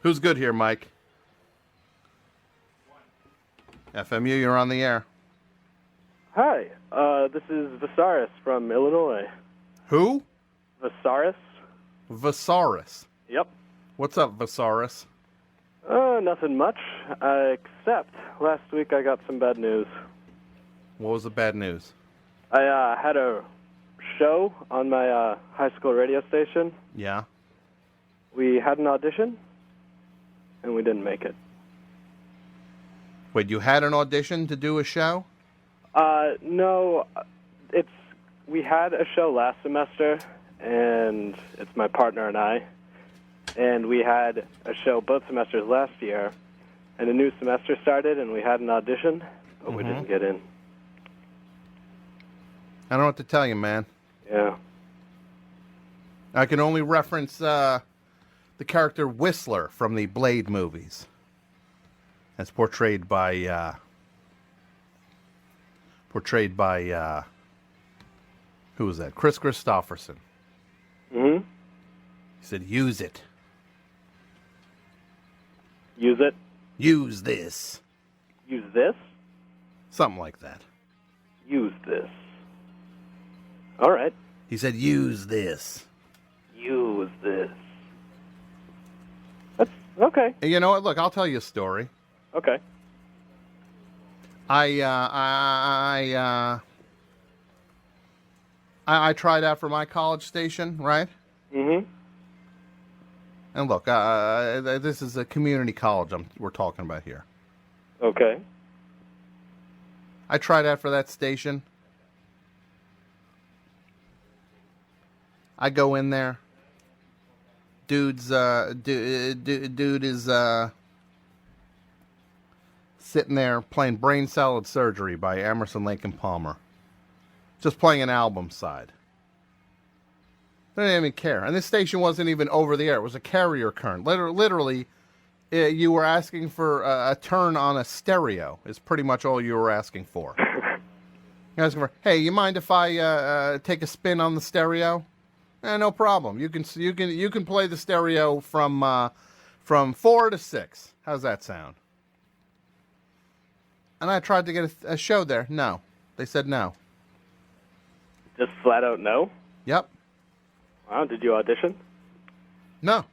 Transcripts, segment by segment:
Who's good here, Mike? FMU, you're on the air. Hi, this is Visaris from Illinois. Who? Visaris? Visaris. Yep. What's up, Visaris? Nothing much, except last week I got some bad news. What was the bad news? I had a show on my high school radio station. Yeah? We had an audition, and we didn't make it. Wait, you had an audition to do a show? No, we had a show last semester, and it's my partner and I, and we had a show both semesters last year, and a new semester started, and we had an audition, but we didn't get in. I don't know what to tell you, man. Yeah. I can only reference the character Whistler from the Blade movies. As portrayed by who was that? Chris Christopherson. Mm-hmm. He said, use it. Use it? Use this. Use this? Something like that. Use this. All right. He said, use this. Use this. That's okay. You know what? Look, I'll tell you a story. Okay. I tried out for my college station, right? Mm-hmm. And look, this is a community college we're talking about here. Okay. I tried out for that station. I go in there. Dude is sitting there playing Brain Salad Surgery by Emerson, Lake and Palmer. Just playing an album side. They didn't even care. And this station wasn't even over the air. It was a carrier current. Literally, you were asking for a turn on a stereo is pretty much all you were asking for. You're asking for, hey, you mind if I take a spin on the stereo? No problem. You can play the stereo from 4 to 6. How's that sound? And I tried to get a show there. No. They said no. Just flat out no? Yep. Wow, did you audition? No.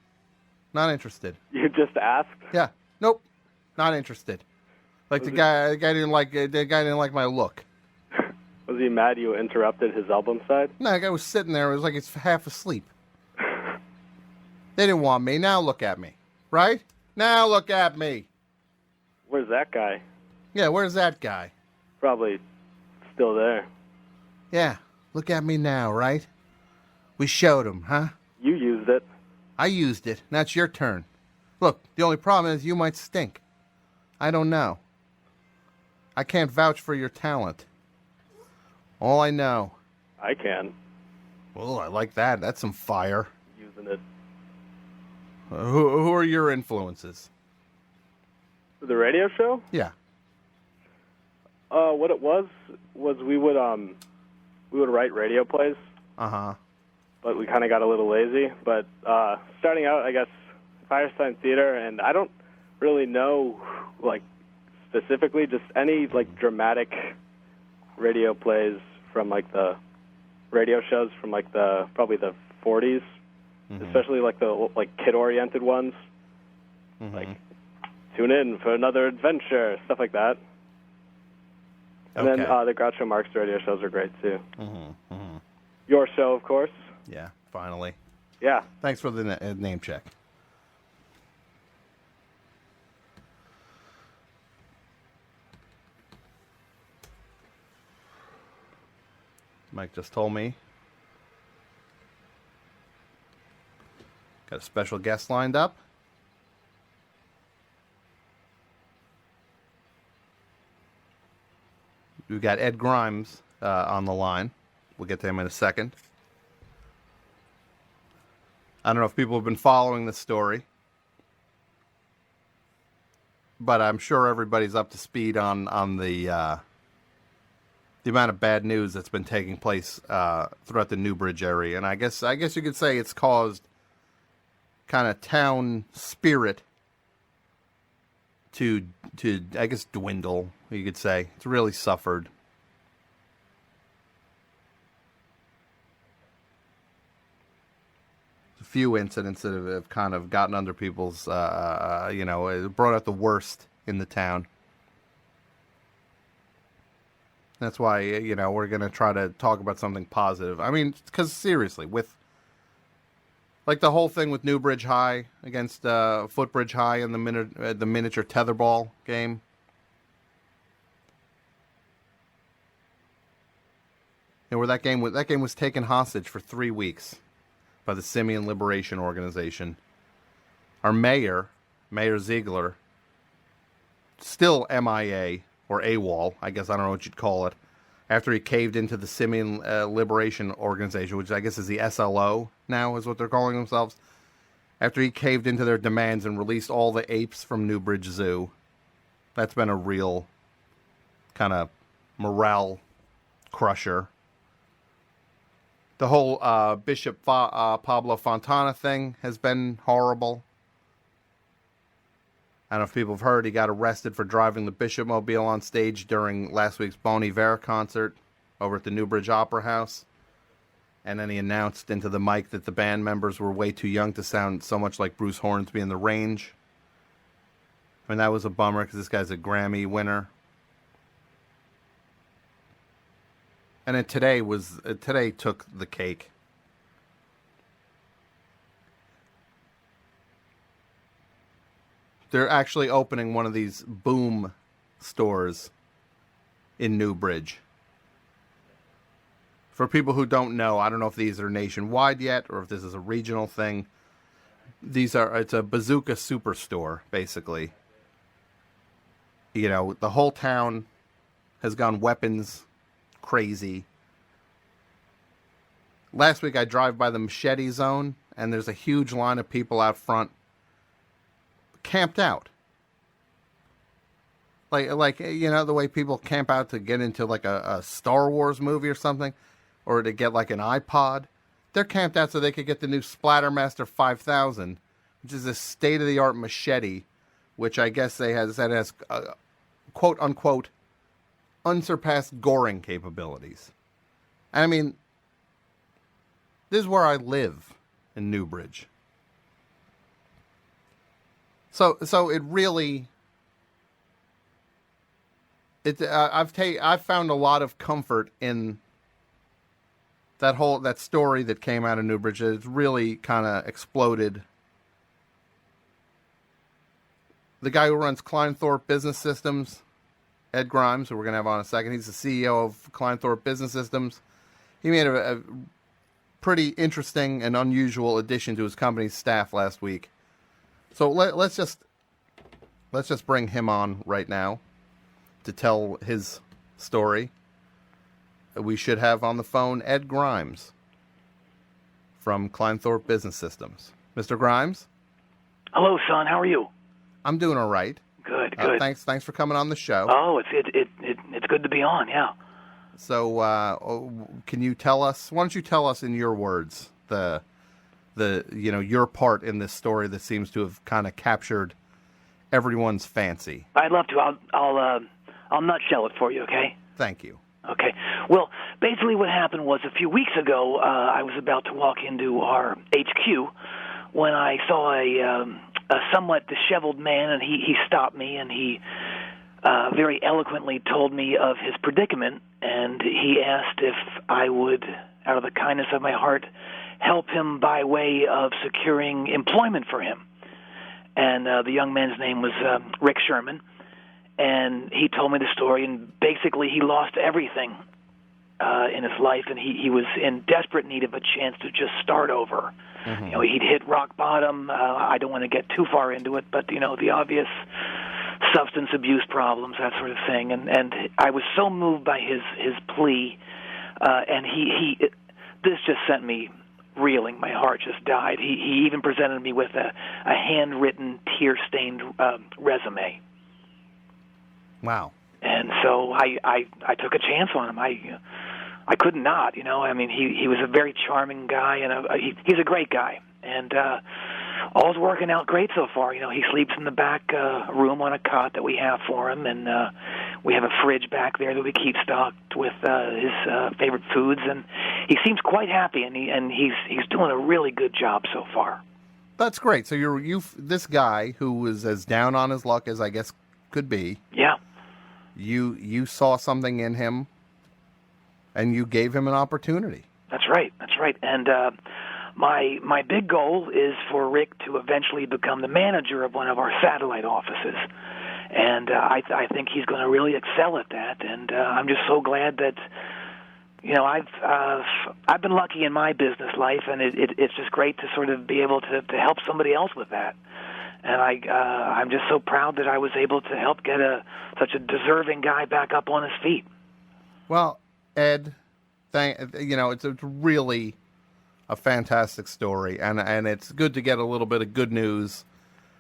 Not interested. You just asked? Yeah. Nope. Not interested. Like the guy didn't like my look. Was he mad you interrupted his album side? No, the guy was sitting there. It was like he's half asleep. They didn't want me. Now look at me. Right? Now look at me. Where's that guy? Yeah, where's that guy? Probably still there. Yeah, look at me now, right? We showed him, huh? You used it. I used it. Now it's your turn. Look, the only problem is you might stink. I don't know. I can't vouch for your talent. All I know. I can. Well, I like that. That's some fire. Using it. Who are your influences? For the radio show? Yeah. What it was we would write radio plays. Uh-huh. But we kind of got a little lazy. But starting out, I guess, Firesign Theater, and I don't really know, like, specifically, just any, like, dramatic radio plays from, like, the radio shows from, like, probably the 40s, especially, like, the, like, kid-oriented ones. Like, tune in for another adventure, stuff like that. And then the Groucho Marx radio shows are great, too. Your show, of course. Yeah, finally. Yeah. Thanks for the name check. Mike just told me. Got a special guest lined up. We've got Ed Grimes on the line. We'll get to him in a second. I don't know if people have been following this story, but I'm sure everybody's up to speed on the amount of bad news that's been taking place throughout the Newbridge area, and I guess you could say it's caused kind of town spirit to I guess dwindle, you could say. It's really suffered. A few incidents that have kind of gotten under people's, brought out the worst in the town. That's why, we're going to try to talk about something positive. I mean, because seriously, with like the whole thing with Newbridge High against Footbridge High in the miniature tetherball game. Where that game was taken hostage for 3 weeks by the Simian Liberation Organization. Our mayor Ziegler, still MIA, or AWOL, I guess, I don't know what you'd call it, after he caved into the Simian Liberation Organization, which I guess is the SLO now, is what they're calling themselves. After he caved into their demands and released all the apes from Newbridge Zoo. That's been a real kind of morale crusher. The whole Bishop Pablo Fontana thing has been horrible. I don't know if people have heard, he got arrested for driving the Bishop Mobile on stage during last week's Bon Iver concert over at the Newbridge Opera House. And then he announced into the mic that the band members were way too young to sound so much like Bruce Hornsby in The Range. I mean, that was a bummer because this guy's a Grammy winner. And then today took the cake. They're actually opening one of these Boom stores in Newbridge. For people who don't know, I don't know if these are nationwide yet or if this is a regional thing. It's a bazooka superstore, basically. The whole town has gone weapons crazy. Last week I drive by the Machete Zone and there's a huge line of people out front camped out. Like the way people camp out to get into like a Star Wars movie or something, or to get like an iPod. They're camped out so they could get the new Splattermaster 5000, which is a state-of-the-art machete, which I guess has quote unquote unsurpassed goring capabilities. I mean, this is where I live in Newbridge. So it really, I've found a lot of comfort in that story that came out of Newbridge. It's really kind of exploded. The guy who runs Kleinthorpe Business Systems, Ed Grimes, who we're going to have on in a second, he's the CEO of Kleinthorpe Business Systems. He made a pretty interesting and unusual addition to his company's staff last week. So let's just bring him on right now to tell his story. We should have on the phone Ed Grimes from Kleinthorpe Business Systems. Mr. Grimes? Hello, son. How are you? I'm doing all right. Good. Thanks for coming on the show. Oh, it's good to be on. Yeah. So, can you tell us? Why don't you tell us in your words your part in this story that seems to have kind of captured everyone's fancy? I'd love to. I'll nutshell it for you. Okay. Thank you. Okay. Well, basically what happened was a few weeks ago, I was about to walk into our HQ when I saw a somewhat disheveled man, and he stopped me, and he very eloquently told me of his predicament, and he asked if I would, out of the kindness of my heart, help him by way of securing employment for him. And the young man's name was Rick Sherman, and he told me the story, and basically he lost everything in his life, and he was in desperate need of a chance to just start over. Mm-hmm. He'd hit rock bottom. I don't want to get too far into it, but, the obvious substance abuse problems, that sort of thing. And I was so moved by his plea, and this just sent me reeling. My heart just died. He even presented me with a handwritten, tear-stained resume. Wow. And so I took a chance on him. I could not, I mean, he was a very charming guy, and he's a great guy. And all's working out great so far. He sleeps in the back room on a cot that we have for him, and we have a fridge back there that we keep stocked with his favorite foods, and he seems quite happy, and he's doing a really good job so far. That's great. So this guy who was as down on his luck as I guess could be. Yeah. You saw something in him, and you gave him an opportunity. That's right. And my big goal is for Rick to eventually become the manager of one of our satellite offices. And I think he's going to really excel at that. And I'm just so glad that, I've been lucky in my business life, and it's just great to sort of be able to help somebody else with that. And I'm just so proud that I was able to help get such a deserving guy back up on his feet. Well, Ed, it's really a fantastic story, and it's good to get a little bit of good news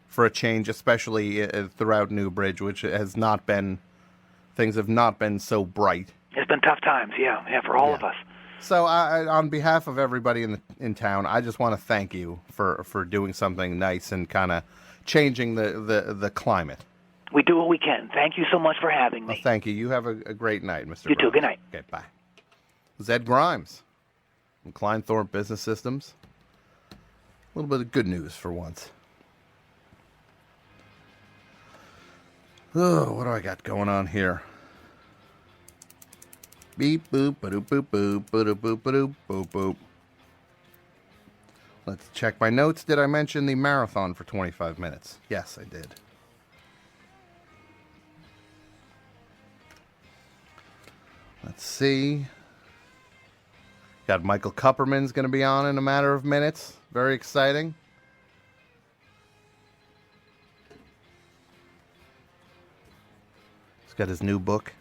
for a change, especially throughout Newbridge, which things have not been so bright. It's been tough times, yeah, for all of us. So, on behalf of everybody in town, I just want to thank you for doing something nice and kind of changing the climate. We do what we can. Thank you so much for having me. Well, thank you. You have a great night, Mr. You Grimes. too. Good night. Okay, bye. Ed Grimes from Klein Thorpe Business Systems. A little bit of good news for once. Oh, what do I got going on here? Beep boop ba-doop boop boop ba-doop boop ba-doop boop boop. Let's check my notes. Did I mention the marathon for 25 minutes? Yes, I did. Let's see. Got Michael Kupperman's going to be on in a matter of minutes. Very exciting. He's got his new book,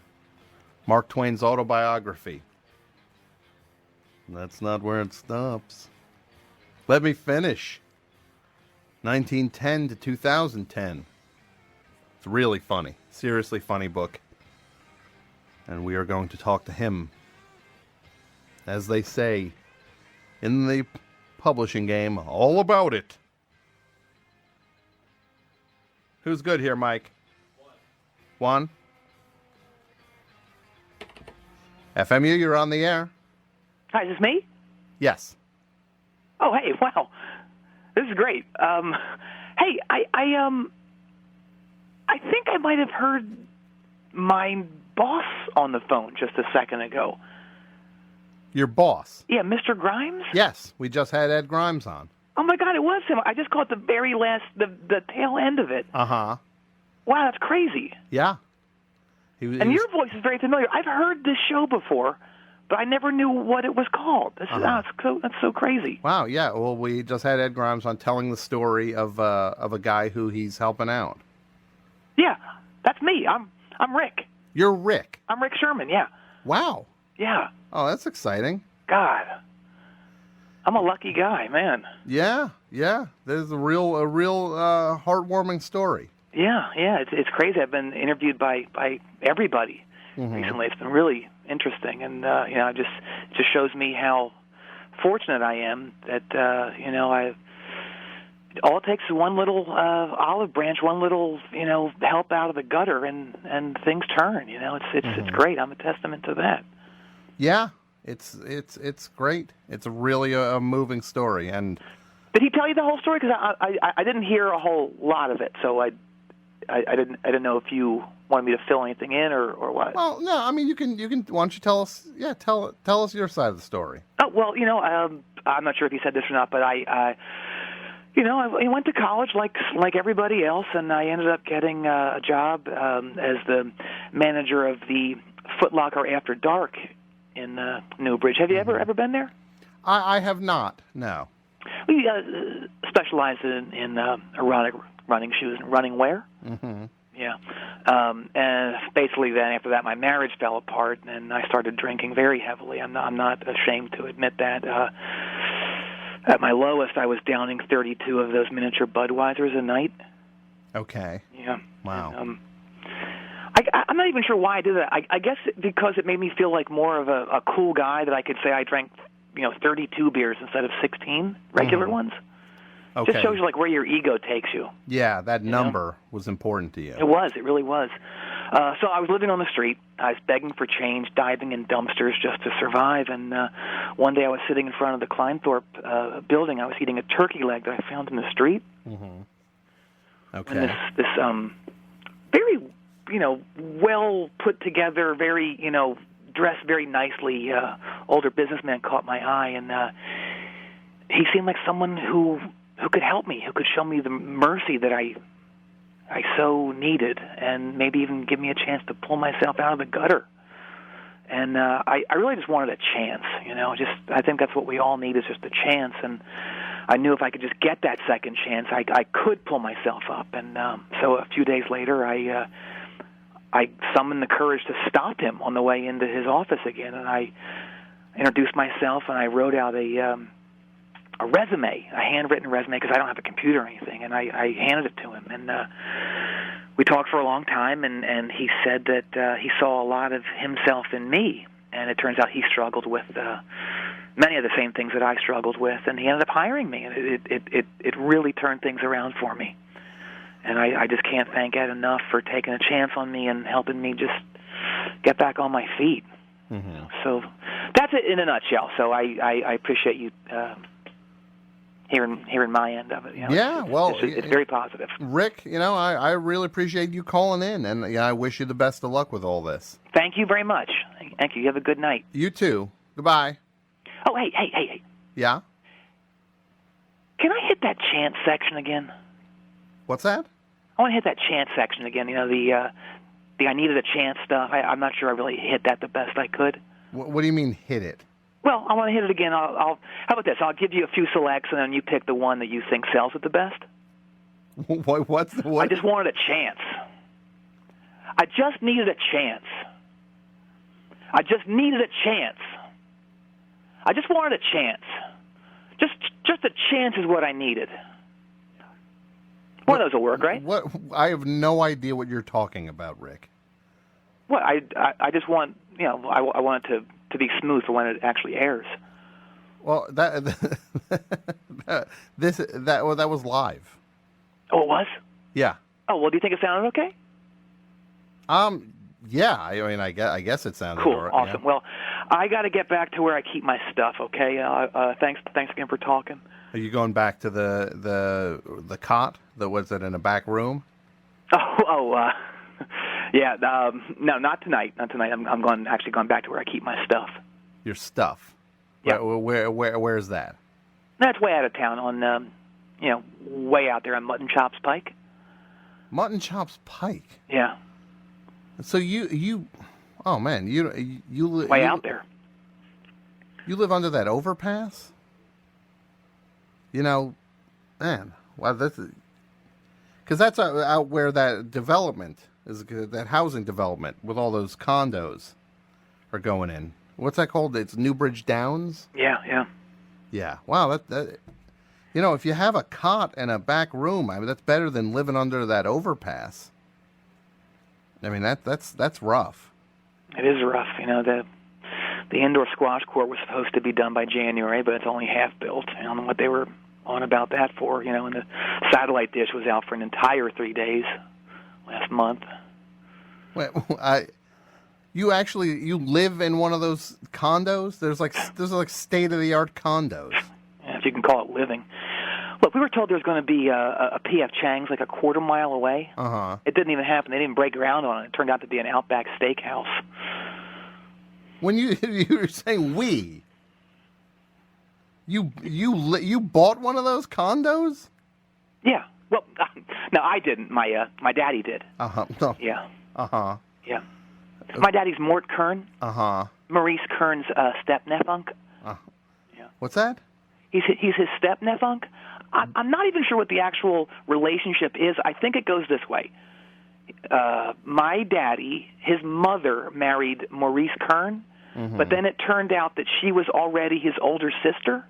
Mark Twain's autobiography. That's not where it stops. Let me finish. 1910 to 2010. It's really funny. Seriously funny book. And we are going to talk to him. As they say in the publishing game, all about it. Who's good here, Mike? One. FMU, you're on the air. Hi, is this me? Yes. Oh, hey, wow. This is great. Hey, I think I might have heard my boss on the phone just a second ago. Your boss? Yeah, Mr. Grimes? Yes, we just had Ed Grimes on. Oh, my God, it was him. I just caught the very last, the tail end of it. Uh-huh. Wow, that's crazy. Yeah. And your voice is very familiar. I've heard this show before, but I never knew what it was called. That's so crazy. Wow, yeah. Well, we just had Ed Grimes on telling the story of a guy who he's helping out. Yeah, that's me. I'm Rick. You're Rick? I'm Rick Sherman, yeah. Wow. Yeah. Oh, that's exciting. God. I'm a lucky guy, man. Yeah. There's a real heartwarming story. Yeah. It's crazy. I've been interviewed by everybody recently. It's been really interesting, and it just shows me how fortunate I am that all it takes is one little olive branch, one little help out of the gutter, and things turn. It's great. I'm a testament to that. Yeah, it's great. It's really a moving story. And did he tell you the whole story? Because I didn't hear a whole lot of it, so I didn't know if you wanted me to fill anything in or what. Well, no, I mean you can. Why don't you tell us? Yeah, tell us your side of the story. Oh well, I'm not sure if he said this or not, but I went to college like everybody else, and I ended up getting a job as the manager of the Foot Locker After Dark in Newbridge. Have you ever been there? I have not. No. We specialize in erotic running shoes and running wear. Mm-hmm. Yeah. And basically then after that my marriage fell apart and I started drinking very heavily. I'm not ashamed to admit that. At my lowest I was downing 32 of those miniature Budweisers a night. Okay. Yeah. Wow. And, I'm not even sure why I did that. I guess because it made me feel like more of a cool guy that I could say I drank 32 beers instead of 16 regular ones. Okay. Just shows you like where your ego takes you. Yeah, that number was important to you. It was. It really was. So I was living on the street. I was begging for change, diving in dumpsters just to survive. And one day I was sitting in front of the Kleinthorpe building. I was eating a turkey leg that I found in the street. Mm-hmm. Okay. And this very, well put together, very, dressed very nicely older businessman caught my eye, and he seemed like someone who could help me, who could show me the mercy that I so needed, and maybe even give me a chance to pull myself out of the gutter. And I really just wanted a chance, I think that's what we all need, is just a chance. And I knew if I could just get that second chance, I could pull myself up. And so a few days later, I summoned the courage to stop him on the way into his office again, and I introduced myself, and I wrote out a resume, a handwritten resume, because I don't have a computer or anything, and I handed it to him. And we talked for a long time, and he said that he saw a lot of himself in me, and it turns out he struggled with many of the same things that I struggled with, and he ended up hiring me, and it really turned things around for me. And I just can't thank Ed enough for taking a chance on me and helping me just get back on my feet. Mm-hmm. So that's it in a nutshell. So I appreciate you hearing my end of it. Yeah, it's very positive. Rick, I really appreciate you calling in, and I wish you the best of luck with all this. Thank you very much. Thank you. You have a good night. You too. Goodbye. Oh, hey. Yeah? Can I hit that chance section again? What's that? I want to hit that chance section again. The I needed a chance stuff. I'm not sure I really hit that the best I could. What do you mean hit it? Well, I want to hit it again. How about this? I'll give you a few selects, and then you pick the one that you think sells it the best. What? I just wanted a chance. I just needed a chance. I just needed a chance. I just wanted a chance. Just a chance is what I needed. One of those will work, right? What? I have no idea what you're talking about, Rick. What? I just want, I want it to be smooth for when it actually airs. Well, that was live. Oh, it was? Yeah. Oh, well, do you think it sounded okay? Yeah. I guess it sounded cool. All right. Awesome. Yeah. Well, I got to get back to where I keep my stuff. Okay. Thanks again for talking. Are you going back to the cot that was it in a back room? Yeah. No, not tonight. Not tonight. I'm going back to where I keep my stuff. Your stuff. Yeah. Where's that? That's way out of town on, way out there on Mutton Chops Pike. Mutton Chops Pike. Yeah. So you, oh man, you way out there. You live under that overpass? Man, wow, this is because that's out where that development is, that housing development with all those condos are going in. What's that called? It's Newbridge Downs? Yeah. Yeah. Wow, that if you have a cot and a back room, that's better than living under that overpass. I mean, that's rough. It is rough. The indoor squash court was supposed to be done by January, but it's only half built. I don't know what they were on about that for, and the satellite dish was out for an entire 3 days last month. Wait, you live in one of those condos? There's like state-of-the-art condos. Yeah, if you can call it living. Look, we were told there was going to be a P.F. Chang's like a quarter mile away. Uh-huh. It didn't even happen. They didn't break ground on it. It turned out to be an Outback Steakhouse. When you were saying we, you bought one of those condos? Yeah. Well, no, I didn't. My daddy did. Uh-huh. No. Yeah. Uh-huh. Yeah. My daddy's Mort Kern. Uh-huh. Maurice Kern's step-nephew. Yeah. What's that? He's his step-nephew. I'm not even sure what the actual relationship is. I think it goes this way. My daddy, his mother married Maurice Kern, but then it turned out that she was already his older sister.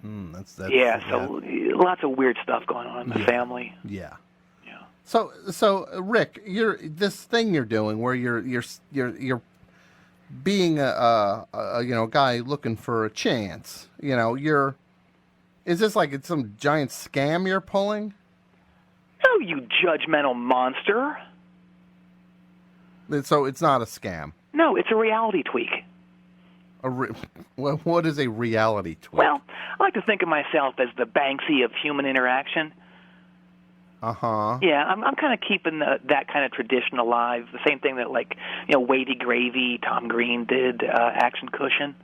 That's so lots of weird stuff going on in the family. Yeah. So Rick, this thing you're doing where you're being a guy looking for a chance. Is this like it's some giant scam you're pulling? Oh, you judgmental monster. So it's not a scam. No, it's a reality tweak. What is a reality tweak? Well, I like to think of myself as the Banksy of human interaction. Uh-huh. Yeah, I'm kind of keeping that kind of tradition alive. The same thing that, like, Wavy Gravy, Tom Green did, Action Cushion.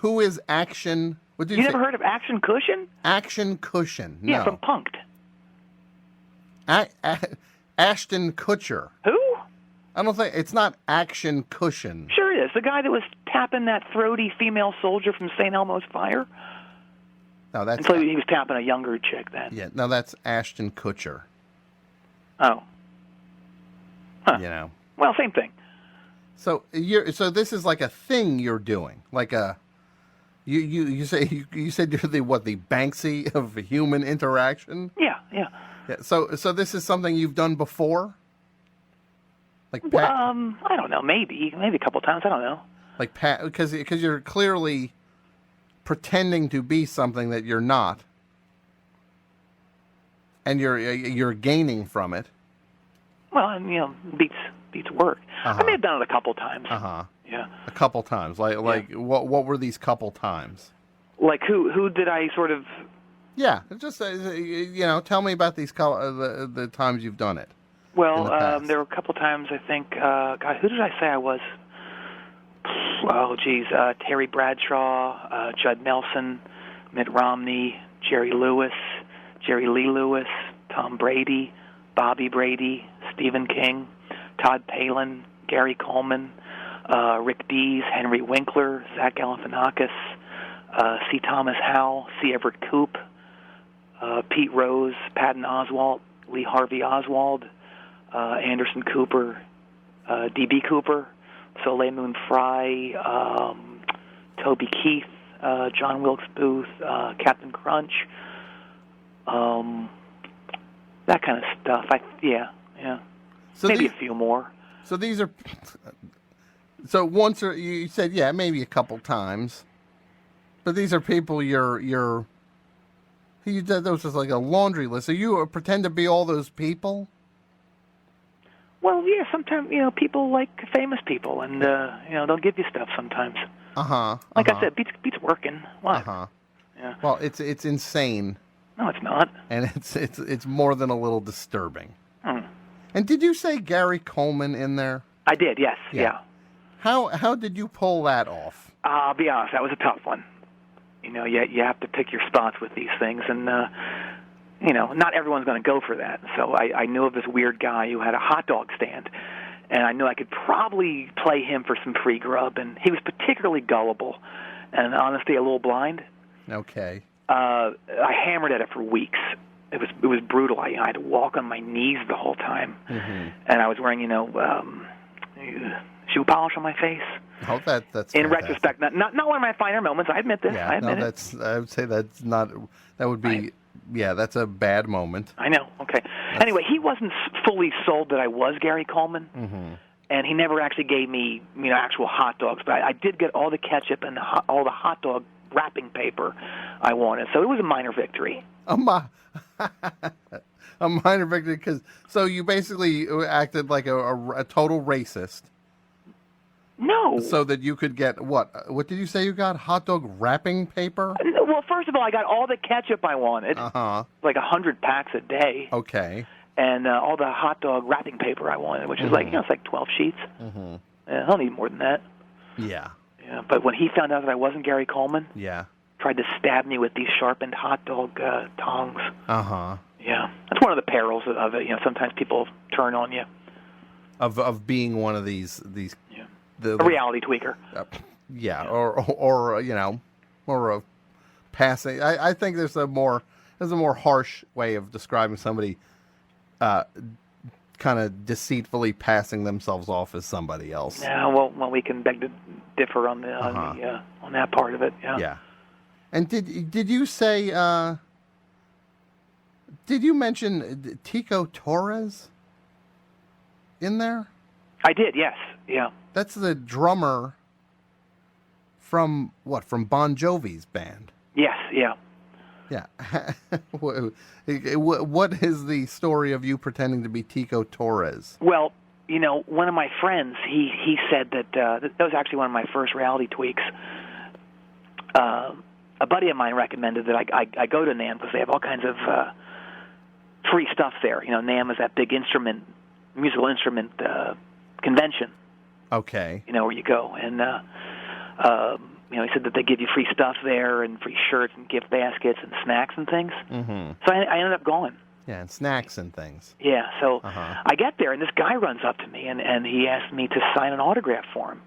Who is Action? What did You say? never heard of Action Cushion? Action Cushion. No. Yeah, from Punk'd. Ashton Kutcher. Who? I don't think it's not Action Cushion. Sure it is. The guy that was tapping that throaty female soldier from St. Elmo's Fire. No, that's Until he was tapping a younger chick then. Yeah, no, that's Ashton Kutcher. Oh. Huh. Well, same thing. So this is like a thing you're doing, like a you said you're the Banksy of human interaction. Yeah. So this is something you've done before. Like I don't know, maybe a couple times. I don't know. Like because you're clearly pretending to be something that you're not, and you're gaining from it. Well, and beats work. I may have done it a couple times. Yeah, a couple times. Like what were these couple times? Like who did I sort of? Yeah, just tell me about these the times you've done it. Well, there were a couple times I think. God, who did I say I was? Oh, geez, Terry Bradshaw, Judd Nelson, Mitt Romney, Jerry Lewis, Jerry Lee Lewis, Tom Brady, Bobby Brady, Stephen King, Todd Palin, Gary Coleman, Rick Dees, Henry Winkler, Zach Galifianakis, C. Thomas Howell, C. Everett Koop, Pete Rose, Patton Oswalt, Lee Harvey Oswald, Anderson Cooper, D.B. Cooper, Soleil Moon Frye, Toby Keith, John Wilkes Booth, Captain Crunch, that kind of stuff. Yeah. So maybe a few more. So these are. So once you said maybe a couple times, but these are people you did those as like a laundry list. So you pretend to be all those people. Well, yeah, sometimes, people like famous people, and, they'll give you stuff sometimes. Like I said, beats working. What? Yeah. Well, it's insane. No, it's not. And it's more than a little disturbing. Hmm. And did you say Gary Coleman in there? I did, yes, yeah. How did you pull that off? I'll be honest, that was a tough one. You have to pick your spots with these things, and, not everyone's going to go for that. So I knew of this weird guy who had a hot dog stand, and I knew I could probably play him for some free grub, and he was particularly gullible and, honestly, a little blind. Okay. I hammered at it for weeks. It was brutal. I had to walk on my knees the whole time, and I was wearing, shoe polish on my face. Oh, that's in fantastic. retrospect, not one of my finer moments. I admit this. Yeah, I admit it. I would say that's not. That would be. Yeah, that's a bad moment. I know. Okay. Anyway, he wasn't fully sold that I was Gary Coleman, and he never actually gave me, actual hot dogs. But I did get all the ketchup and all the hot dog wrapping paper I wanted. So it was a minor victory. A minor victory, because so you basically acted like a total racist. No. So that you could get what? What did you say you got? Hot dog wrapping paper? Well, first of all, I got all the ketchup I wanted. Like 100 packs a day. Okay. And all the hot dog wrapping paper I wanted, which is it's like 12 sheets. Yeah, I don't need more than that. Yeah. Yeah. But when he found out that I wasn't Gary Coleman, tried to stab me with these sharpened hot dog tongs. Yeah. That's one of the perils of it. Sometimes people turn on you. Of being one of these. A reality tweaker. Or a passing. I think there's a more harsh way of describing somebody, kind of deceitfully passing themselves off as somebody else. Yeah, well, we can beg to differ on that part of it. Yeah. Yeah. And did you say? Did you mention Tico Torres in there? I did. Yes. Yeah. That's the drummer from what? From Bon Jovi's band. Yes, yeah. Yeah. What is the story of you pretending to be Tico Torres? Well, one of my friends, he said that that was actually one of my first reality tweaks. A buddy of mine recommended that I go to NAMM because they have all kinds of free stuff there. NAMM is that big musical instrument convention. Okay. Where you go. And, he said that they give you free stuff there and free shirts and gift baskets and snacks and things. Mm-hmm. So I ended up going. Yeah, and snacks and things. Yeah, so I get there, and this guy runs up to me, and he asked me to sign an autograph for him.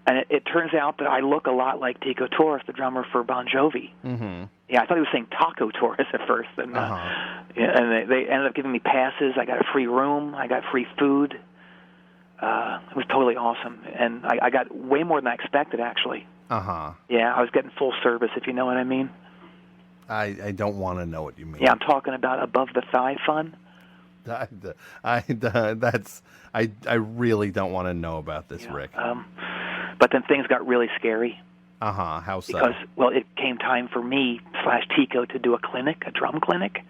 And it turns out that I look a lot like Tico Torres, the drummer for Bon Jovi. Mm-hmm. Yeah, I thought he was saying Taco Torres at first. And, and they ended up giving me passes. I got a free room. I got free food. It was totally awesome. And I got way more than I expected, actually. Uh-huh. Yeah, I was getting full service, if you know what I mean. I don't want to know what you mean. Yeah, I'm talking about above the thigh fun. I really don't want to know about this, Rick. But then things got really scary. Uh-huh. How so? Because, it came time for me / Tico to do a drum clinic.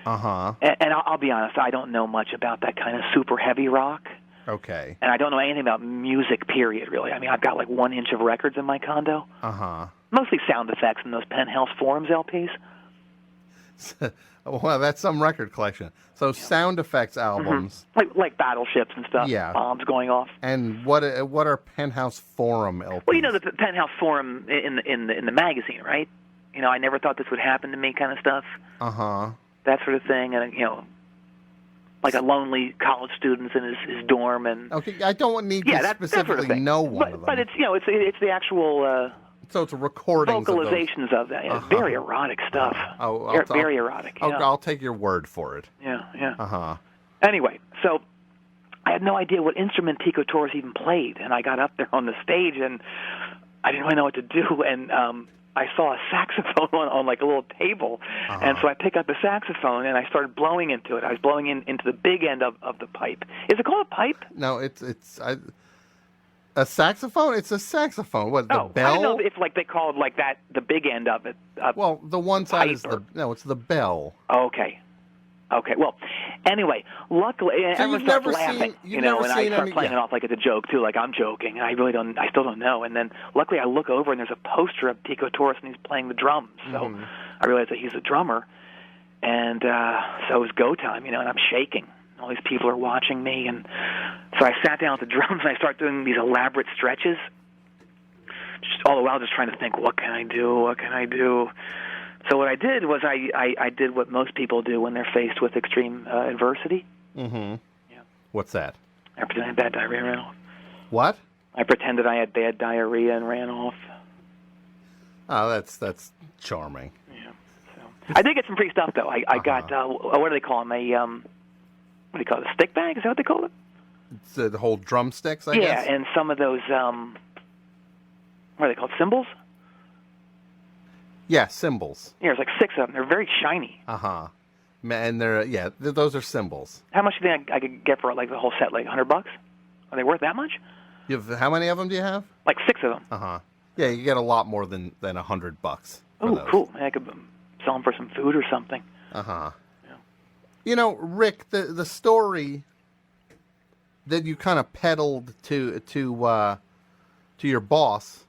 Uh-huh. And I'll be honest, I don't know much about that kind of super heavy rock. Okay. And I don't know anything about music, period, really. I mean, I've got like 1 inch of records in my condo. Uh-huh. Mostly sound effects in those Penthouse Forums LPs. Well, that's some record collection. So sound effects albums. Mm-hmm. Like battleships and stuff. Yeah. Bombs going off. And what are Penthouse Forum LPs? Well, the Penthouse Forum in the magazine, right? I never thought this would happen to me kind of stuff. Uh-huh. That sort of thing. And, like a lonely college student in his dorm. And okay, I don't need to specifically that sort of know one of them. But it's, it's the actual... So it's a recording. Vocalizations of that. Yeah, very erotic stuff. Very erotic. I'll take your word for it. Yeah, yeah. Uh-huh. Anyway, so I had no idea what instrument Tico Torres even played, and I got up there on the stage, and I didn't really know what to do, and I saw a saxophone on like a little table, and so I picked up the saxophone, and I started blowing into it. I was blowing into the big end of the pipe. Is it called a pipe? No, it's a saxophone? It's a saxophone. What, the bell? I don't know if they call it like that, the big end of it. Well, the one side is it's the bell. Okay. Well, anyway, luckily, so everyone starts laughing, and I start playing it off like it's a joke, too, like I'm joking, and I still don't know. And then, luckily, I look over, and there's a poster of Tico Torres, and he's playing the drums. So I realize that he's a drummer, and so it was go time, and I'm shaking. All these people are watching me, and so I sat down at the drums, and I start doing these elaborate stretches, all the while just trying to think, what can I do? So what I did was I did what most people do when they're faced with extreme adversity. Mm-hmm. Yeah. What's that? I pretended I had bad diarrhea and ran off. What? I pretended I had bad diarrhea and ran off. Oh, that's charming. Yeah. So I did get some free stuff, though. I got, what do they call them? What do you call it? A stick bag? Is that what they call it? It's the whole drumsticks, I guess? Yeah, and some of those, what are they called? Cymbals? Yeah, cymbals. Yeah, there's like 6 of them. They're very shiny. Uh-huh. And those are cymbals. How much do you think I could get for like the whole set? Like $100? Are they worth that much? How many of them do you have? Like 6 of them. Uh-huh. Yeah, you get a lot more than $100. Oh, cool. I could sell them for some food or something. Uh-huh. Yeah. Rick, the story that you kind of peddled to your boss,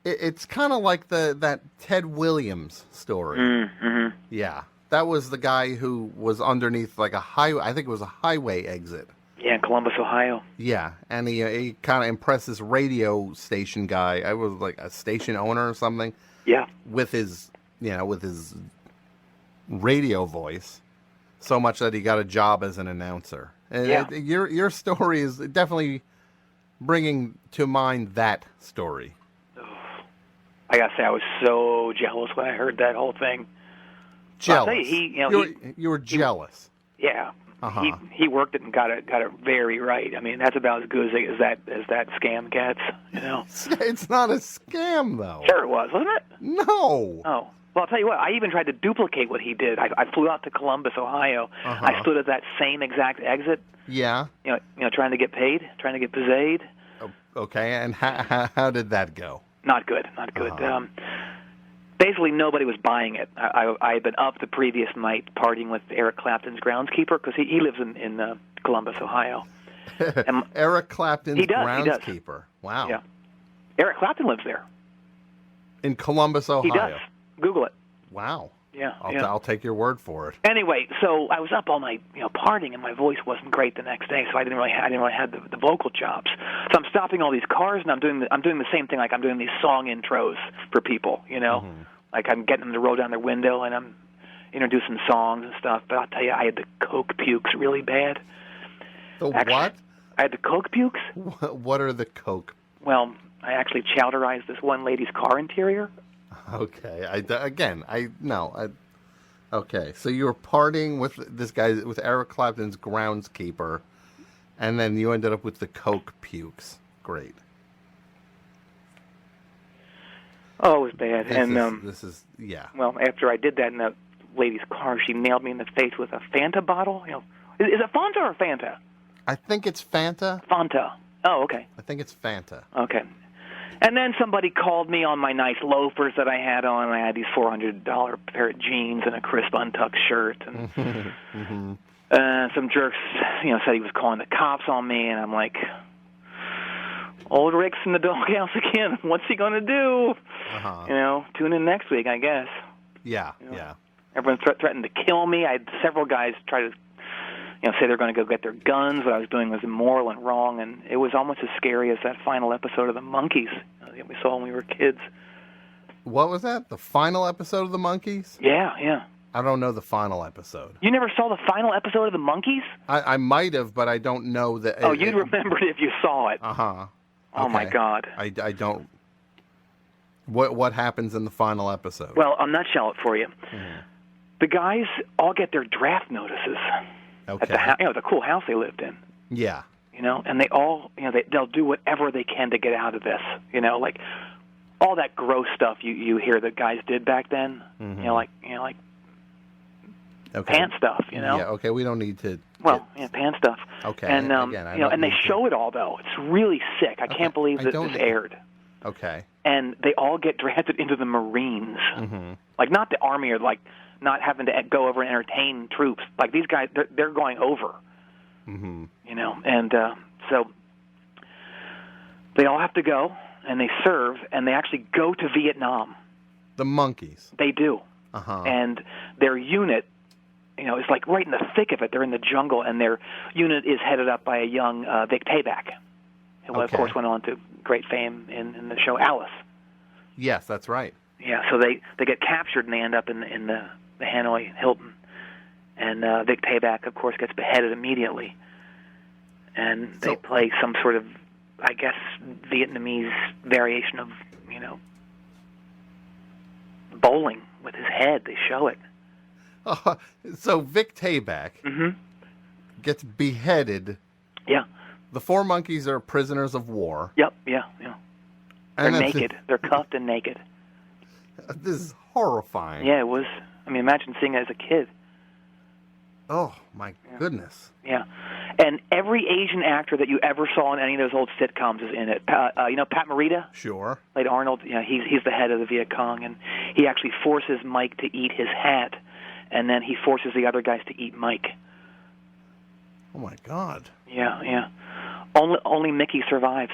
it's kind of like that Ted Williams story. Mm-hmm. Yeah, that was the guy who was underneath like a highway. I think it was a highway exit. Yeah, in Columbus, Ohio. Yeah, and he kind of impressed this radio station guy. I was like a station owner or something. Yeah. With his radio voice, so much that he got a job as an announcer. And your story is definitely bringing to mind that story. I gotta say, I was so jealous when I heard that whole thing. Jealous. I'll tell you, you were jealous. Yeah. Uh-huh. He worked it and got it very right. I mean, that's about as good as that scam gets. It's not a scam though. Sure, it was, wasn't it? No. Oh. Well, I'll tell you what. I even tried to duplicate what he did. I flew out to Columbus, Ohio. Uh-huh. I stood at that same exact exit. Yeah. Trying to get paid, trying to get paid. Okay, and how did that go? Not good, not good. Uh-huh. Basically, nobody was buying it. I had been up the previous night partying with Eric Clapton's groundskeeper because he lives in Columbus, Ohio. And Eric Clapton's groundskeeper. Wow. Yeah. Eric Clapton lives there. In Columbus, Ohio. He does. Google it. Wow. Yeah. I'll take your word for it. Anyway, so I was up all night, partying, and my voice wasn't great the next day, so I didn't really have the vocal chops. So I'm stopping all these cars, and I'm doing the same thing, like I'm doing these song intros for people, Mm-hmm. like I'm getting them to roll down their window, and I'm introducing songs and stuff. But I'll tell you, I had the coke pukes really bad. The what? I had the coke pukes. What are the coke? Well, I actually chowderized this one lady's car interior. Okay. Okay. So you were partying with this guy, with Eric Clapton's groundskeeper, and then you ended up with the coke pukes. Great. Oh, it was bad. This is Well, after I did that in the lady's car, she nailed me in the face with a Fanta bottle. Is it Fanta or Fanta? I think it's Fanta. Fanta. Oh, okay. I think it's Fanta. Okay. And then somebody called me on my nice loafers that I had on. I had these $400 pair of jeans and a crisp untucked shirt. And mm-hmm. Some jerks, said he was calling the cops on me, and I'm like, old Rick's in the doghouse again. What's he going to do? Uh-huh. Tune in next week, I guess. Yeah, yeah. Everyone threatened to kill me. I had several guys try to, say they're going to go get their guns. What I was doing was immoral and wrong, and it was almost as scary as that final episode of The Monkees that we saw when we were kids. What was that? The final episode of The Monkees? Yeah. I don't know the final episode. You never saw the final episode of The Monkees? I might have, but I don't know that. Oh, you'd remember it if you saw it. Uh-huh. Oh, okay. my God. I don't. What happens in the final episode? Well, I'll nutshell it for you. Mm-hmm. The guys all get their draft notices Okay. at the cool house they lived in. Yeah. And they all, they'll do whatever they can to get out of this. Like all that gross stuff you hear that guys did back then. Mm-hmm. Like okay. pant stuff. Yeah. Okay. We don't need to. Pant stuff. Okay. And again, and they show it all though. It's really sick. I can't believe that this aired. Okay. And they all get drafted into the Marines. Mm-hmm. Like not the Army or like not having to go over and entertain troops. Like these guys, they're going over. Mm-hmm. And so they all have to go, and they serve, and they actually go to Vietnam. The Monkees. They do. Uh-huh. And their unit, is like right in the thick of it. They're in the jungle, and their unit is headed up by a young Vic Tayback, who, of course, went on to great fame in the show Alice. Yes, that's right. Yeah, so they get captured, and they end up in the Hanoi Hilton. And Vic Tayback, of course, gets beheaded immediately. And they play some sort of, I guess, Vietnamese variation of, bowling with his head. They show it. So Vic Tayback gets beheaded. Yeah. The four monkeys are prisoners of war. Yep, yeah. They're And naked. They're cuffed and naked. This is horrifying. Yeah, it was. Imagine seeing it as a kid. Oh, my goodness. Yeah. And every Asian actor that you ever saw in any of those old sitcoms is in it. Pat Morita? Sure. Played Arnold. He's the head of the Viet Cong, and he actually forces Mike to eat his hat, and then he forces the other guys to eat Mike. Oh, my God. Yeah. Only Mickey survives.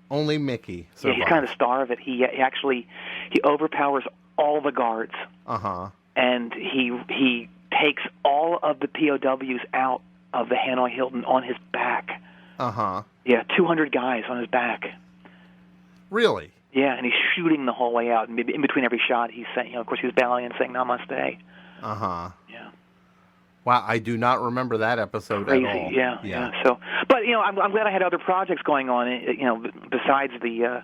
Only Mickey survives. Yeah, he's kind of the star of it. He overpowers all the guards. Uh-huh. And he takes all of the POWs out of the Hanoi Hilton on his back. Uh-huh. Yeah, 200 guys on his back. Really? Yeah, and he's shooting the whole way out. And in between every shot, he's saying, of course, he's bowing and saying Namaste. Uh-huh. Yeah. Wow, I do not remember that episode Crazy. at all. Yeah. So, but I'm glad I had other projects going on. Besides the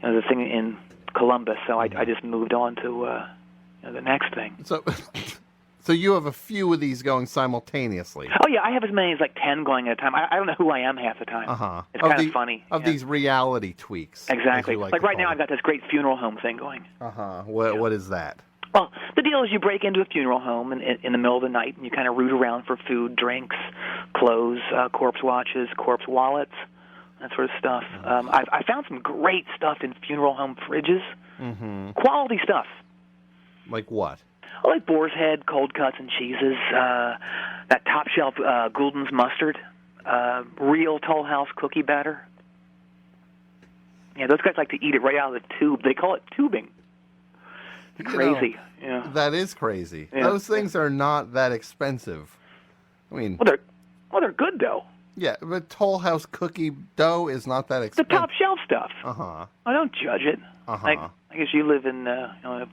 the thing in Columbus. So I just moved on to the next thing. So you have a few of these going simultaneously. Oh yeah, I have as many as like 10 going at a time. I don't know who I am half the time. Uh-huh. It's kind of funny. These reality tweaks. Exactly. Like right now, I've got this great funeral home thing going. Uh-huh. What is that? Well, the deal is you break into a funeral home in the middle of the night, and you kind of root around for food, drinks, clothes, corpse watches, corpse wallets, that sort of stuff. I found some great stuff in funeral home fridges. Mm-hmm. Quality stuff. Like what? I like boar's head, cold cuts and cheeses, that top shelf Goulden's mustard, real Toll House cookie batter. Yeah, those guys like to eat it right out of the tube. They call it tubing. It's crazy. Yeah. That is crazy. Yeah. Those things are not that expensive. I mean, They're good though. yeah, but Toll House cookie dough is not that The expensive. top shelf stuff. Uh-huh. I don't judge it. Uh-huh. I guess you live in a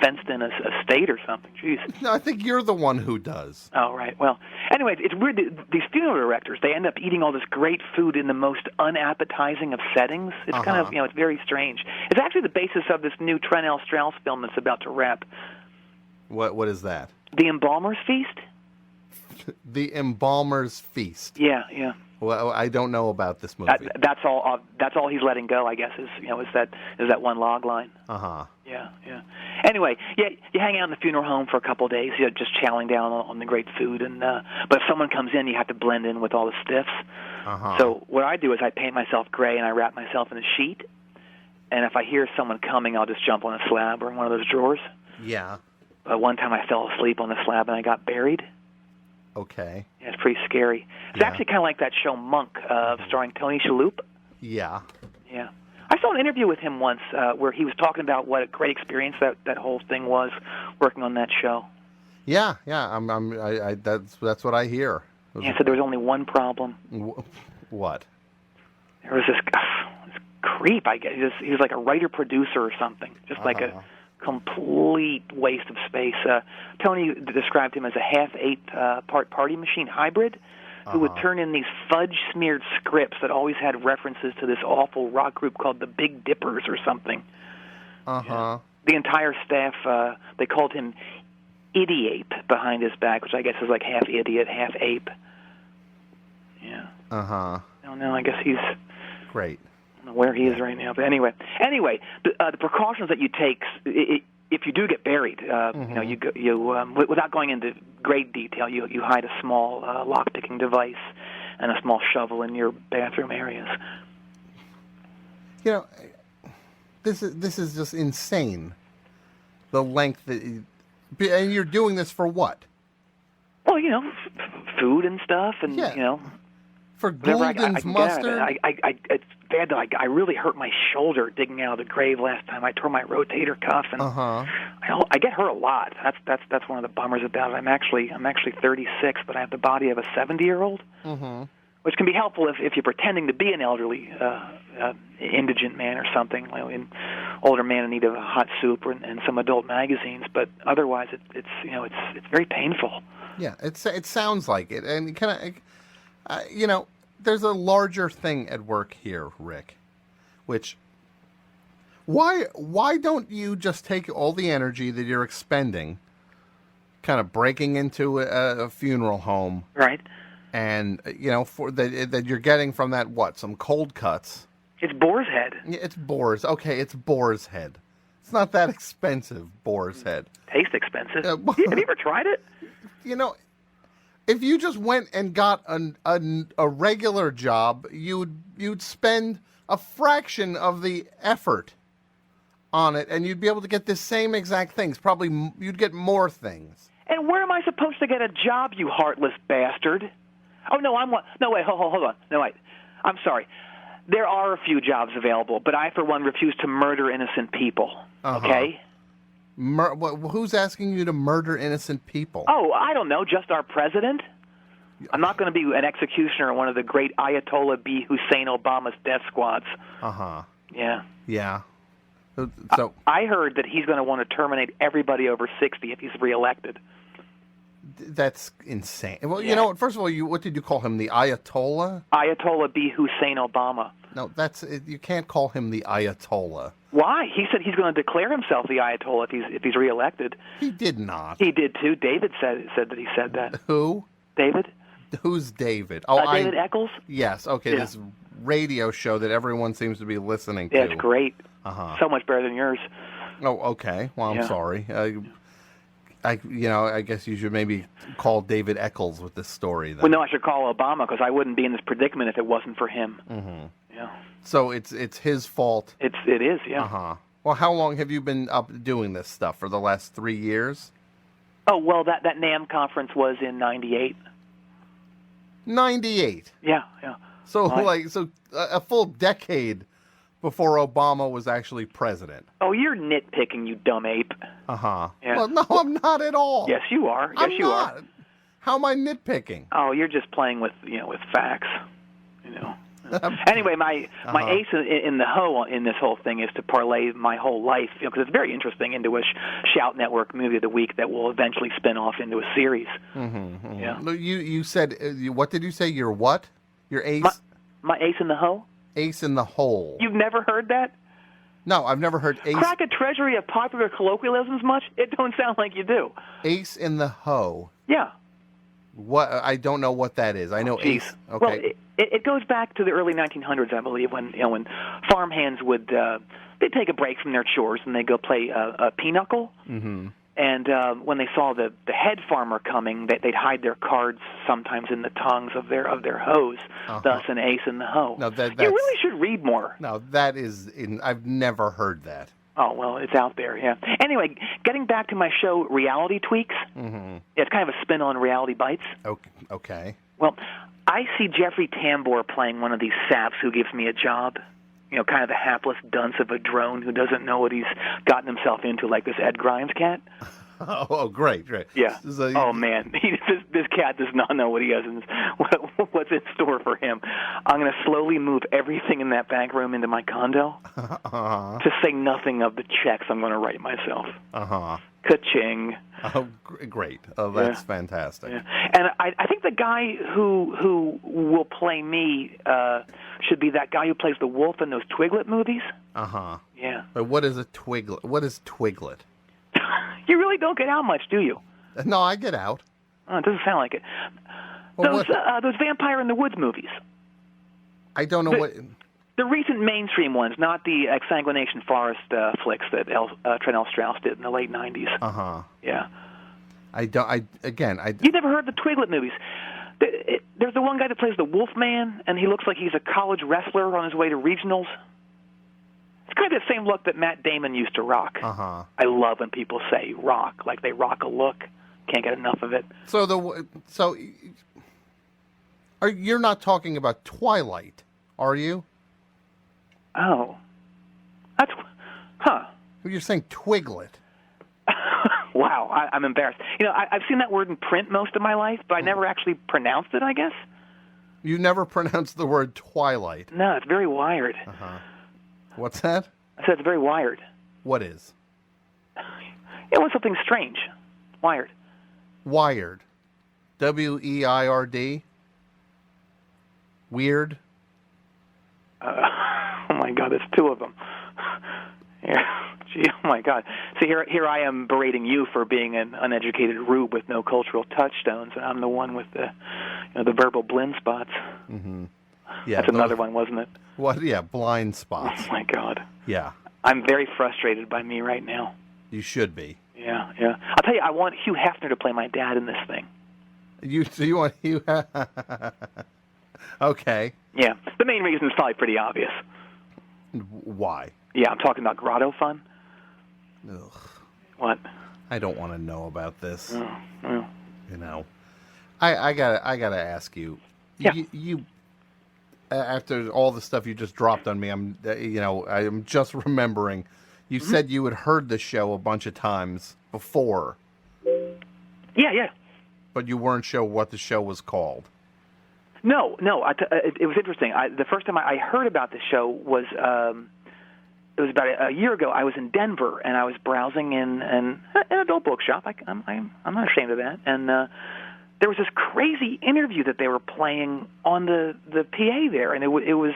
fenced-in a state or something. Jeez. No, I think you're the one who does. Oh, right. Well, anyway, it's weird. These funeral directors, they end up eating all this great food in the most unappetizing of settings. It's kind of, it's very strange. It's actually the basis of this new Trent L. Strauss film that's about to wrap. What is that? The Embalmer's Feast? The Embalmer's Feast. Yeah, yeah. Well, I don't know about this movie. That's all. That's all he's letting go, I guess. Is that one log line? Uh-huh. Yeah, yeah. Anyway, yeah, you hang out in the funeral home for a couple of days, just chowing down on the great food, and but if someone comes in, you have to blend in with all the stiffs. Uh-huh. So what I do is I paint myself gray and I wrap myself in a sheet, and if I hear someone coming, I'll just jump on a slab or in one of those drawers. Yeah. One time I fell asleep on the slab and I got buried. Okay. Yeah, it's pretty scary. It's actually kind of like that show Monk, starring Tony Shalhoub. Yeah. Yeah. I saw an interview with him once where he was talking about what a great experience that whole thing was working on that show. Yeah, yeah. That's what I hear. Yeah, so there was only one problem. What? There was this creep, I guess. He was like a writer-producer or something, just like a complete waste of space. Tony described him as a half-ape part party machine hybrid who would turn in these fudge-smeared scripts that always had references to this awful rock group called the Big Dippers or something. Uh-huh. The entire staff, they called him Idiope behind his back, which I guess is like half idiot, half ape. Yeah. Uh-huh. I don't know. I guess he's... Great. I don't know where he is right now. But anyway, the precautions that you take if you do get buried, without going into great detail, you hide a small lock-picking device and a small shovel in your bathroom areas. You know, this is just insane. The length that, and you're doing this for what? Well, food and stuff, and for Goulden's mustard. It's bad though. I really hurt my shoulder digging out of the grave last time. I tore my rotator cuff, and I get hurt a lot. That's one of the bummers about it. I'm actually 36, but I have the body of a 70-year-old, which can be helpful if you're pretending to be an elderly, indigent man or something, an older man in need of a hot soup and some adult magazines. But otherwise, it's very painful. Yeah, it sounds like it, and kind of, there's a larger thing at work here, Rick, which, why don't you just take all the energy that you're expending, kind of breaking into a funeral home, right? And, for that you're getting from that, some cold cuts. It's boar's head. Yeah, it's boar's. Okay, it's boar's head. It's not that expensive, boar's head. Tastes expensive. Have you ever tried it? If you just went and got a regular job, you'd spend a fraction of the effort on it, and you'd be able to get the same exact things. Probably you'd get more things. And where am I supposed to get a job, you heartless bastard? Oh, no, no, wait, hold on. No, wait. I'm sorry. There are a few jobs available, but I, for one, refuse to murder innocent people, okay? Who's asking you to murder innocent people? Oh, I don't know, just our president. I'm not going to be an executioner in one of the great Ayatollah B. Hussein Obama's death squads. Yeah. Yeah. So I heard that he's going to want to terminate everybody over 60 if he's reelected. That's insane. Well, you know what? First of all, what did you call him? The Ayatollah? Ayatollah B. Hussein Obama. No, you can't call him the Ayatollah. Why? He said he's going to declare himself the Ayatollah if he's reelected. He did not. He did too. David said that he said that. Who? David. Who's David? David Eccles. Yes. Okay. Yeah. This radio show that everyone seems to be listening to. Yeah, it's great. So much better than yours. Oh, okay. Well, I'm sorry. I guess you should maybe call David Eccles with this story. Then. Well, no, I should call Obama because I wouldn't be in this predicament if it wasn't for him. Mm-hmm. Yeah. So it's his fault. It is, yeah. Uh-huh. Well, how long have you been up doing this stuff? For the last 3 years? Oh, well, that NAMM conference was in 98. 98. Yeah. So a full decade before Obama was actually president. Oh, you're nitpicking, you dumb ape. Uh-huh. Yeah. Well, no, I'm not at all. Yes, you are. Yes, I'm you not. are. How am I nitpicking? Oh, you're just playing with facts. Anyway, my ace in the hoe in this whole thing is to parlay my whole life, because it's very interesting, into a Shout Network movie of the week that will eventually spin off into a series. Mm-hmm. Yeah. You said, what did you say? Your what? Your ace? My ace in the hoe? Ace in the hole. You've never heard that? No, I've never heard ace. Crack a treasury of popular colloquialisms much? It don't sound like you do. Ace in the hoe. Yeah. What? I don't know what that is. I know ace. Okay. Well, it goes back to the early 1900s, I believe, when farmhands would they'd take a break from their chores and they'd go play a pinochle. Mm-hmm. And when they saw the head farmer coming, they'd hide their cards sometimes in the tongues of their hoes. Uh-huh. Thus, an ace in the hoe. No, you really should read more. No, that is I've never heard that. Oh, well, it's out there, yeah. Anyway, getting back to my show, Reality Tweaks. Mm-hmm. It's kind of a spin on Reality Bites. Okay. Well, I see Jeffrey Tambor playing one of these saps who gives me a job. Kind of the hapless dunce of a drone who doesn't know what he's gotten himself into, like this Ed Grimes cat. Oh, great. Yeah. Oh, man. This cat does not know what he has what's in store for him. I'm going to slowly move everything in that bank room into my condo, to say nothing of the checks I'm going to write myself. Uh-huh. Ka-ching. Oh, great. Oh, that's fantastic. Yeah. And I think the guy who will play me should be that guy who plays the wolf in those Twiglet movies. Uh-huh. Yeah. But what is a Twiglet? What is Twiglet? You really don't get out much, do you? No, I get out. Oh, it doesn't sound like it. Well, those Vampire in the Woods movies. I don't know what... The recent mainstream ones, not the Exsanguination Forest flicks that Trent L. Strauss did in the late 90s. Uh-huh. Yeah. You never heard the Twiglet movies. There's the one guy that plays the Wolfman, and he looks like he's a college wrestler on his way to regionals. It's kind of the same look that Matt Damon used to rock. Uh-huh. I love when people say rock, like they rock a look. Can't get enough of it. You're not talking about Twilight, are you? Oh. You're saying Twiglet. Wow, I'm embarrassed. I've seen that word in print most of my life, but I never actually pronounced it, I guess. You never pronounced the word Twilight. No, it's very wired. Uh-huh. What's that? I said it's very wired. What is? It was something strange. Wired. Wired. W-E-I-R-D? Weird? Oh, my God, there's two of them. Yeah. Gee, oh, my God. See, here I am berating you for being an uneducated rube with no cultural touchstones, and I'm the one with the verbal blind spots. Mm-hmm. Yeah, that's another one, wasn't it? What? Yeah, blind spots. Oh, my God. Yeah. I'm very frustrated by me right now. You should be. Yeah. I'll tell you, I want Hugh Hefner to play my dad in this thing. You want Hugh? Okay. Yeah. The main reason is probably pretty obvious. Why? Yeah, I'm talking about Grotto Fun. Ugh. What? I don't want to know about this. Oh. I gotta ask you. Yeah. You after all the stuff you just dropped on me, I'm just remembering. You said you had heard the show a bunch of times before. Yeah. But you weren't sure what the show was called. No. It was interesting. The first time I heard about the show was it was about a year ago. I was in Denver and I was browsing in an adult bookshop. I'm not ashamed of that. And there was this crazy interview that they were playing on the PA there, and it was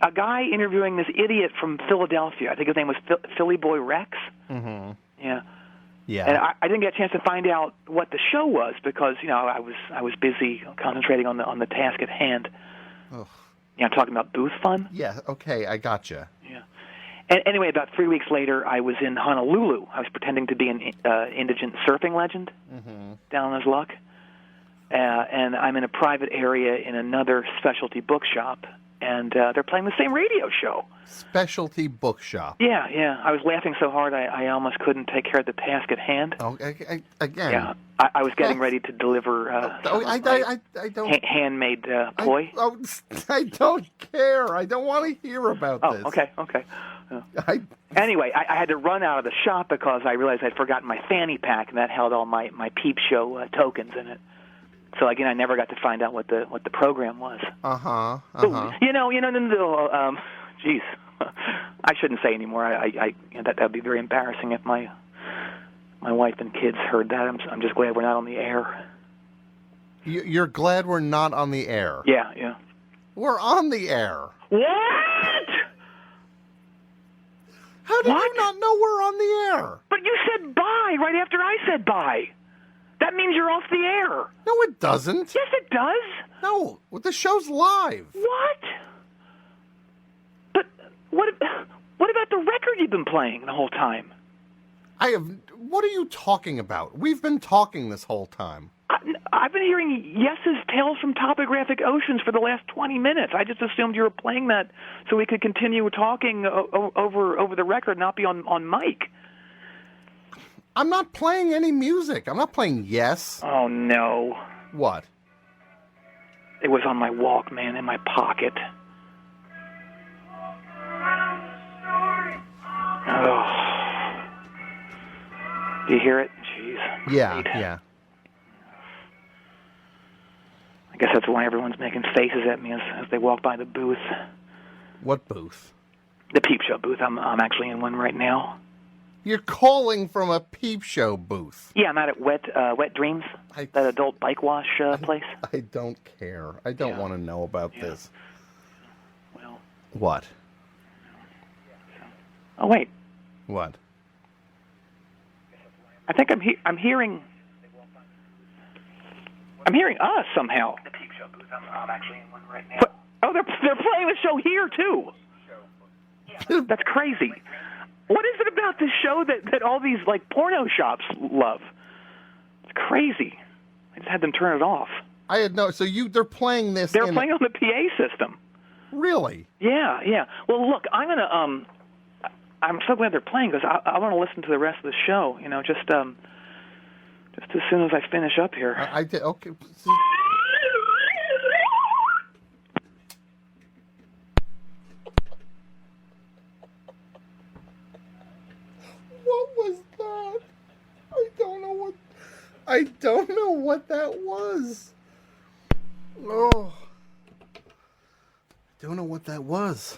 a guy interviewing this idiot from Philadelphia. I think his name was Philly Boy Rex. Mm-hmm. Yeah. Yeah. And I didn't get a chance to find out what the show was because I was busy concentrating on the task at hand. Ugh. I'm talking about booth fun. Yeah. Okay, I gotcha. Yeah. And anyway, about 3 weeks later, I was in Honolulu. I was pretending to be an indigent surfing legend, down on his luck. And I'm in a private area in another specialty bookshop, and they're playing the same radio show. Specialty bookshop. Yeah. I was laughing so hard I almost couldn't take care of the task at hand. Oh, again. Yeah, I was getting ready to deliver I don't... handmade poi. I don't care. I don't want to hear about this. Okay. Anyway, I had to run out of the shop because I realized I'd forgotten my fanny pack, and that held all my Peep Show tokens in it. So again, I never got to find out what the program was. Geez, I shouldn't say anymore. That would be very embarrassing if my wife and kids heard that. I'm just glad we're not on the air. You're glad we're not on the air? Yeah. We're on the air. What? How did you not know we're on the air? But you said bye right after I said bye. That means you're off the air. No, it doesn't. Yes, it does. No, the show's live. What? But what about the record you've been playing the whole time? What are you talking about? We've been talking this whole time. I've been hearing Yes's Tales from Topographic Oceans for the last 20 minutes. I just assumed you were playing that so we could continue talking over the record, not be on mic. I'm not playing any music. I'm not playing Yes. Oh, no. What? It was on my Walkman in my pocket. Oh. Do you hear it? Jeez. Yeah. I guess that's why everyone's making faces at me as they walk by the booth. What booth? The Peep Show booth. I'm actually in one right now. You're calling from a Peep Show booth. Yeah, I'm out at Wet Dreams, that adult bike wash place. I don't care. I don't want to know about this. Well. What? Oh, wait. What? I think I'm hearing us somehow. The Peep Show booth. I'm actually in one right now. They're playing the show here too. That's crazy. What is it about this show that all these porno shops love? It's crazy. I just had them turn it off. I had no. So they're playing this. They're playing on the PA system. Really? Yeah. Well, look, I'm so glad they're playing because I want to listen to the rest of the show. Just as soon as I finish up here. I did. Okay. What was that? I don't know what that was. Oh. I don't know what that was.